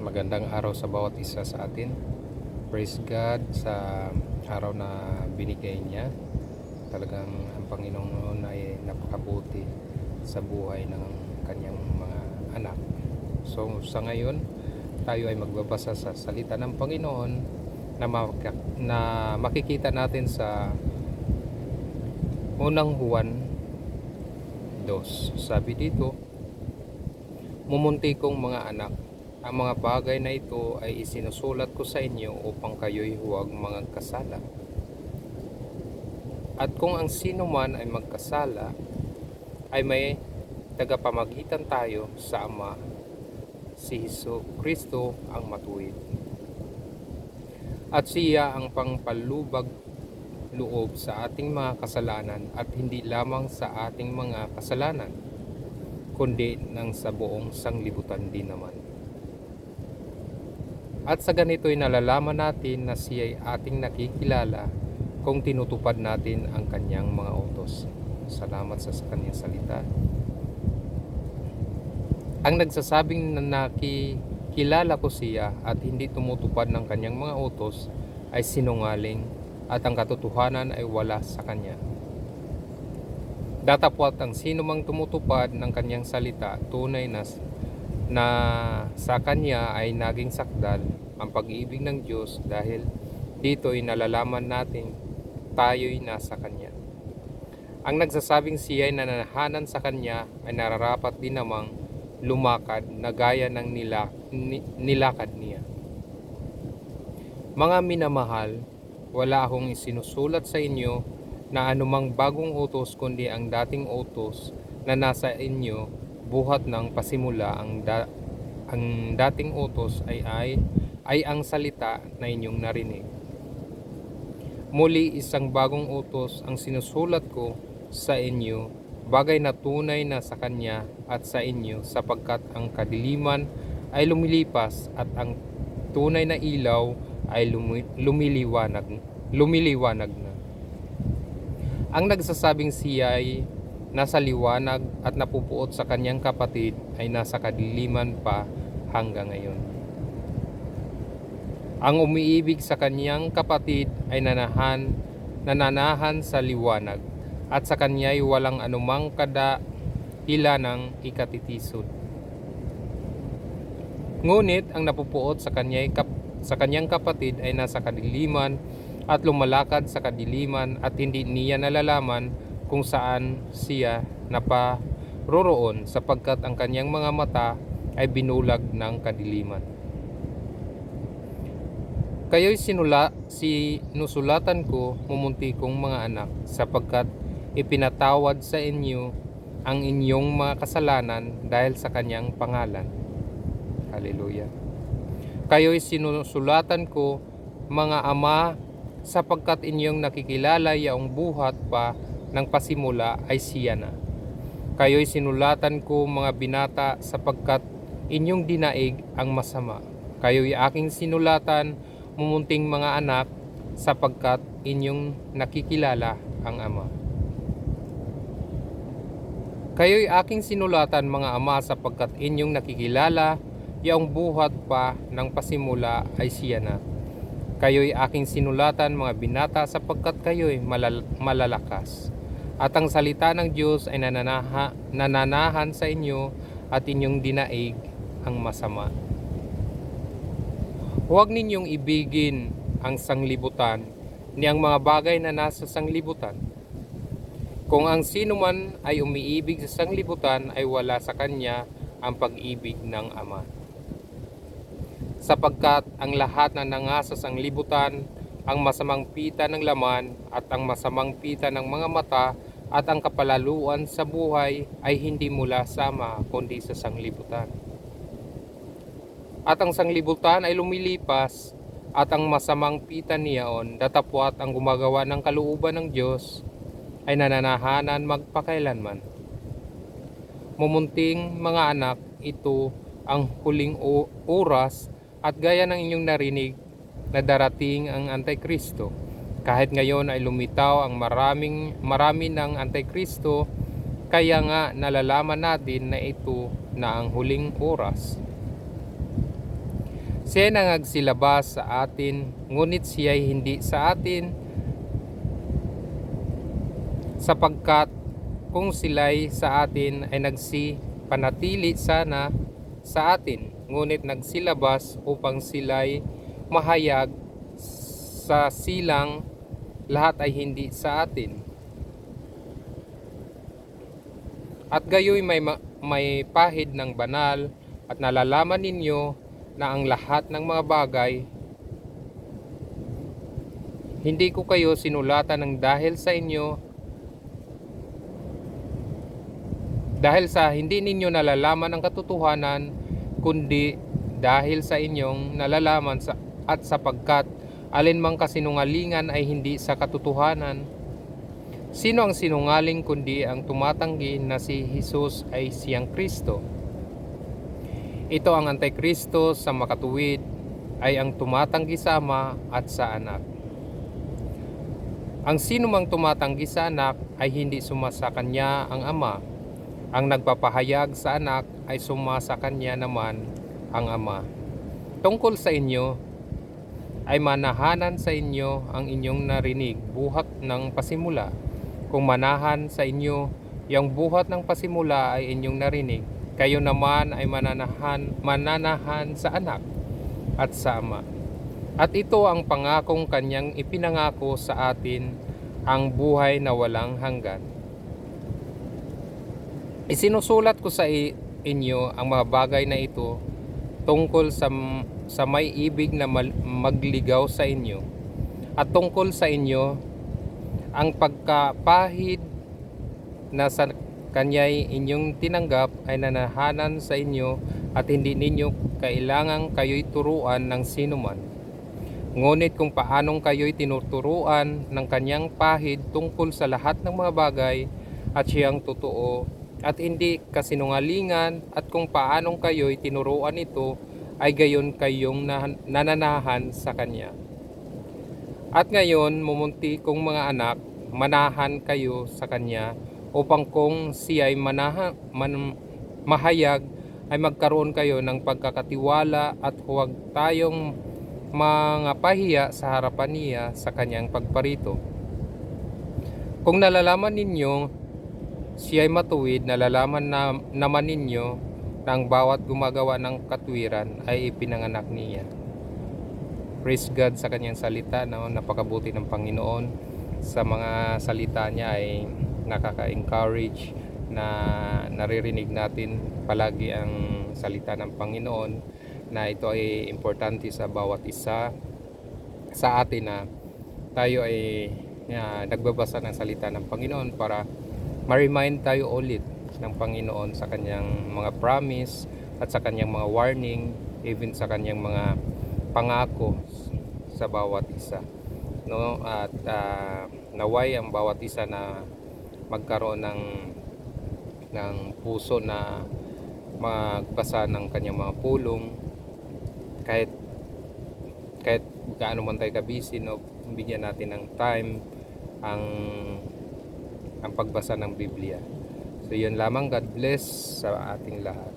Magandang araw sa bawat isa sa atin. Praise God sa araw na binigay niya. Talagang ang Panginoon ay napakabuti sa buhay ng kanyang mga anak. So sa ngayon, tayo ay magbabasa sa salita ng Panginoon na makikita natin sa unang Juan 2. Sabi dito, mumunti kong mga anak, ang mga bagay na ito ay isinusulat ko sa inyo upang kayo'y huwag magkasala. At kung ang sino man ay magkasala, ay may tagapamagitan tayo sa Ama, si Hesus Kristo ang matuwid. At siya ang pangpalubag loob sa ating mga kasalanan, at hindi lamang sa ating mga kasalanan, kundi ng sa buong sanglibutan din naman. At sa ganito'y nalalaman natin na siya ay ating nakikilala kung tinutupad natin ang kanyang mga utos. Salamat sa kanyang salita. Ang nagsasabing na nakikilala ko siya at hindi tumutupad ng kanyang mga utos ay sinungaling, at ang katotohanan ay wala sa kanya. Datapwat ang sino mang tumutupad ng kanyang salita, tunay na sa kanya ay naging sakdal ang pag-ibig ng Diyos, dahil dito'y nalalaman natin tayo'y nasa kanya. Ang nagsasabing siya ay nananahanan sa kanya ay nararapat din namang lumakad na gaya ng nilakad niya. Mga minamahal, wala akong isinusulat sa inyo na anumang bagong utos, kundi ang dating utos na nasa inyo buhat ng pasimula. Ang dating utos ay ang salita na inyong narinig. Muli, isang bagong utos ang sinusulat ko sa inyo, bagay na tunay na sa kanya at sa inyo, sapagkat ang kadiliman ay lumilipas at ang tunay na ilaw ay lumiliwanag na. Ang nagsasabing siya ay nasa liwanag at napupuot sa kanyang kapatid ay nasa kadiliman pa hanggang ngayon. Ang umiibig sa kanyang kapatid ay nananahan sa liwanag, at sa kanya ay walang anumang kadahilanang ikatitisod. Ngunit ang napupuot sa kanyang kapatid ay nasa kadiliman at lumalakad sa kadiliman, at hindi niya nalalaman kung saan siya naparoroon, sapagkat ang kanyang mga mata ay binulag ng kadiliman. Kayo'y sinusulatan ko, mumunti kong mga anak, sapagkat ipinatawad sa inyo ang inyong mga kasalanan dahil sa kanyang pangalan. Hallelujah. Kayo'y sinusulatan ko, mga ama, sapagkat inyong nakikilala yaong buhat pa ng pasimula ay siya na. Kayo'y sinulatan ko, mga binata, sapagkat inyong dinaig ang masama. Kayo'y aking sinulatan, mumunting mga anak, sapagkat inyong nakikilala ang Ama. Kayo'y aking sinulatan, mga ama, sapagkat inyong nakikilala yaong buhat pa ng pasimula ay siya na. Kayo'y aking sinulatan, mga binata, sapagkat kayo'y malalakas. At ang salita ng Diyos ay nananahan sa inyo, at inyong dinaig ang masama. Huwag ninyong ibigin ang sanglibutan, ni ang mga bagay na nasa sanglibutan. Kung ang sino man ay umiibig sa sanglibutan, ay wala sa kanya ang pag-ibig ng Ama. Sapagkat ang lahat na nasa sanglibutan, ang masamang pita ng laman at ang masamang pita ng mga mata at ang kapalaluan sa buhay ay hindi mula sa Ama, kundi sa sanglibutan. At ang sanglibutan ay lumilipas, at ang masamang pita niyaon, datapwat ang gumagawa ng kalooban ng Diyos ay nananahanan magpakailanman. Mumunting mga anak, ito ang huling oras, at gaya ng inyong narinig na darating ang Antikristo. Kahit ngayon ay lumitaw ang marami ng Antikristo, kaya nga nalalaman natin na ito na ang huling oras. Siya nangagsilabas sa atin, ngunit siya hindi sa atin, sapagkat kung sila'y sa atin ay nagsipanatili sana sa atin, ngunit nagsilabas upang sila'y mahayag sa silang lahat ay hindi sa atin. At gayoy may pahid ng banal at nalalaman ninyo na ang lahat ng mga bagay, hindi ko kayo sinulatan ng dahil sa hindi ninyo nalalaman ang katotohanan, kundi dahil sa inyong nalalaman at sapagkat alinmang kasinungalingan ay hindi sa katotohanan. Sino ang sinungaling kundi ang tumatanggi na si Jesus ay siyang Kristo? Ito ang Antikristo sa makatuwid, ay ang tumatanggi sa Ama at sa Anak. Ang sino mang tumatanggi sa Anak ay hindi sumasa kanya ang Ama. Ang nagpapahayag sa Anak ay sumasa kanya naman ang Ama. Tungkol sa inyo, ay manahanan sa inyo ang inyong narinig buhat ng pasimula. Kung manahan sa inyo yung buhat ng pasimula ay inyong narinig, kayo naman ay mananahan sa Anak at sa Ama. At ito ang pangakong kanyang ipinangako sa atin, ang buhay na walang hanggan. Isinusulat ko sa inyo ang mga bagay na ito tungkol sa may ibig na magligaw sa inyo, at tungkol sa inyo ang pagkapahid na sa kanya'y inyong tinanggap ay nanahanan sa inyo, at hindi ninyo kailangang kayo'y turuan ng sinuman. Ngunit kung paanong kayo'y tinuturuan ng kanyang pahid tungkol sa lahat ng mga bagay, at siyang totoo at hindi kasinungalingan, at kung paanong kayo'y tinuruan ito, ay gayon kayong nananahan sa Kanya. At ngayon, mumunti kong mga anak, manahan kayo sa Kanya, upang kung siya'y mahayag, ay magkaroon kayo ng pagkakatiwala, at huwag tayong mga pahiya sa harapan niya sa Kanyang pagparito. Kung nalalaman ninyo siya'y matuwid, nalalaman naman ninyo na ang bawat gumagawa ng katwiran ay ipinanganak niya. Praise God sa kanyang salita. Napakabuti ng Panginoon. Sa mga salita niya ay nakaka-encourage na naririnig natin palagi ang salita ng Panginoon, na ito ay importante sa bawat isa sa atin, na tayo ay nagbabasa ng salita ng Panginoon para ma-remind tayo ulit ng Panginoon sa kanyang mga promise at sa kanyang mga warning, even sa kanyang mga pangako sa bawat isa, no? At naway ang bawat isa na magkaroon ng puso na magbasa ng kanyang mga pulong, kahit gaano man tayo kabisi, no? Bigyan natin ng time ang pagbasa ng Biblia. So yun lamang. God bless sa ating lahat.